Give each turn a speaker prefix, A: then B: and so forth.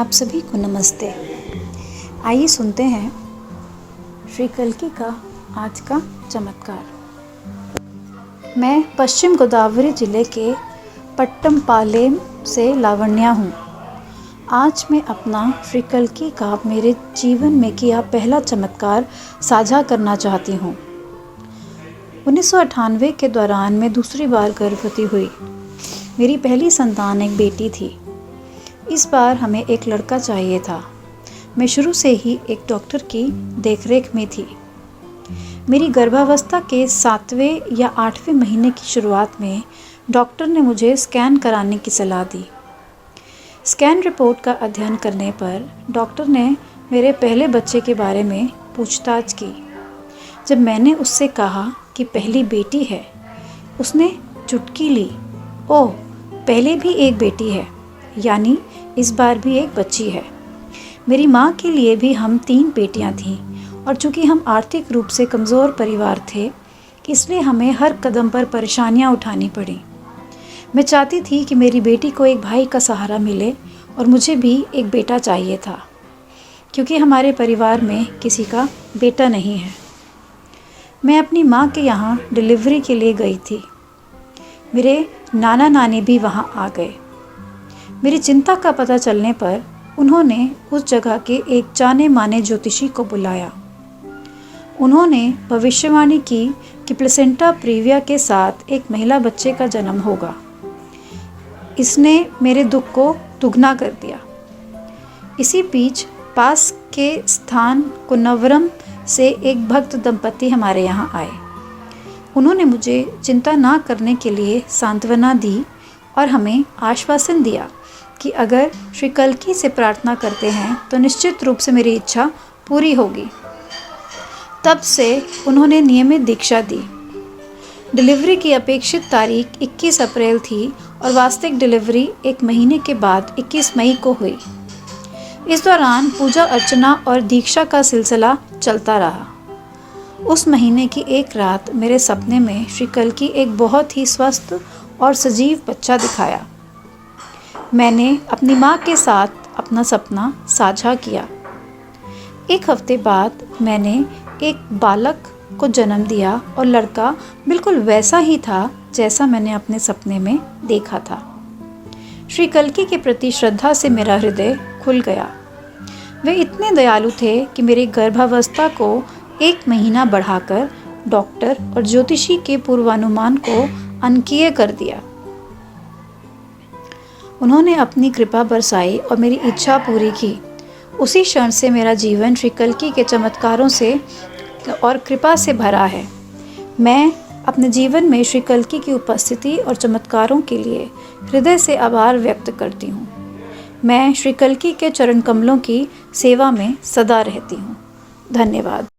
A: आप सभी को नमस्ते। आइए सुनते हैं श्री कल्की का आज का चमत्कार। मैं पश्चिम गोदावरी जिले के पट्टमपालेम से लावण्या हूँ। आज मैं अपना श्री कल्की का मेरे जीवन में किया पहला चमत्कार साझा करना चाहती हूँ। 1998 के दौरान मैं दूसरी बार गर्भवती हुई। मेरी पहली संतान एक बेटी थी। इस बार हमें एक लड़का चाहिए था। मैं शुरू से ही एक डॉक्टर की देखरेख में थी। मेरी गर्भावस्था के 7वें या 8वें महीने की शुरुआत में डॉक्टर ने मुझे स्कैन कराने की सलाह दी। स्कैन रिपोर्ट का अध्ययन करने पर डॉक्टर ने मेरे पहले बच्चे के बारे में पूछताछ की। जब मैंने उससे कहा कि पहली बेटी है, उसने चुटकी ली। ओह, पहले भी एक बेटी है, यानी इस बार भी एक बच्ची है। मेरी माँ के लिए भी हम 3 बेटियाँ थीं और चूँकि हम आर्थिक रूप से कमज़ोर परिवार थे, इसलिए हमें हर कदम पर परेशानियाँ उठानी पड़ी। मैं चाहती थी कि मेरी बेटी को एक भाई का सहारा मिले और मुझे भी एक बेटा चाहिए था, क्योंकि हमारे परिवार में किसी का बेटा नहीं है। मैं अपनी माँ के यहाँ डिलीवरी के लिए गई थी। मेरे नाना नानी भी वहाँ आ गए। मेरी चिंता का पता चलने पर उन्होंने उस जगह के एक जाने माने ज्योतिषी को बुलाया। उन्होंने भविष्यवाणी की कि प्लेसेंटा प्रीविया के साथ एक महिला बच्चे का जन्म होगा। इसने मेरे दुख को दुगना कर दिया। इसी बीच पास के स्थान कुन्नवरम से एक भक्त दंपति हमारे यहाँ आए। उन्होंने मुझे चिंता ना करने के लिए सांत्वना दी और हमें आश्वासन दिया कि अगर श्री कल्की से प्रार्थना करते हैं तो निश्चित रूप से मेरी इच्छा पूरी होगी। तब से उन्होंने नियमित दीक्षा दी। डिलीवरी की अपेक्षित तारीख 21 अप्रैल थी और वास्तविक डिलीवरी 1 महीने के बाद 21 मई को हुई। इस दौरान पूजा अर्चना और दीक्षा का सिलसिला चलता रहा। उस महीने की एक रात मेरे सपने में श्री कल्की एक बहुत ही स्वस्थ और सजीव बच्चा दिखाया। मैंने अपनी माँ के साथ अपना सपना साझा किया। 1 हफ्ते बाद मैंने एक बालक को जन्म दिया और लड़का बिल्कुल वैसा ही था जैसा मैंने अपने सपने में देखा था। श्री कल्की के प्रति श्रद्धा से मेरा हृदय खुल गया। वे इतने दयालु थे कि मेरी गर्भावस्था को 1 महीना बढ़ाकर डॉक्टर और ज्योतिषी के पूर्वानुमान को अंकीय कर दिया। उन्होंने अपनी कृपा बरसाई और मेरी इच्छा पूरी की। उसी क्षण से मेरा जीवन श्री कल्की के चमत्कारों से और कृपा से भरा है। मैं अपने जीवन में श्री कल्की की उपस्थिति और चमत्कारों के लिए हृदय से आभार व्यक्त करती हूँ। मैं श्री कल्की के चरण कमलों की सेवा में सदा रहती हूँ। धन्यवाद।